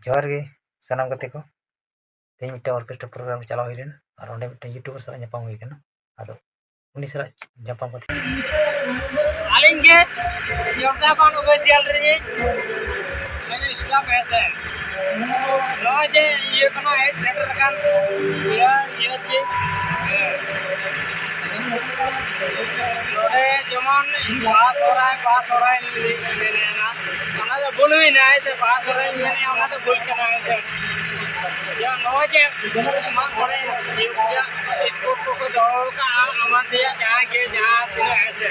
जोहार गे सनाम गते को तेज मिट्टा ऑर्केस्ट्रा प्रोग्राम चला हुई लेना और ओंडे मिट्टा यूट्यूबर साला ᱧᱟᱯᱟᱢ हुई कना आदो उनी साला ᱧᱟᱯᱟम कते आलिंग के योरदा कौन उबे चल रही है मैंने इसका पैसे रोज ये कना है सेंटर का ये जी जमान बात हो रहा है मैंने ना ओना तो बोल भी ना है बात हो रहा है मैंने ओना तो बोल के ना है या नोजे जमान थोड़े ये स्पोर्ट को दो का आमान दिया जहां के जहां से ऐसे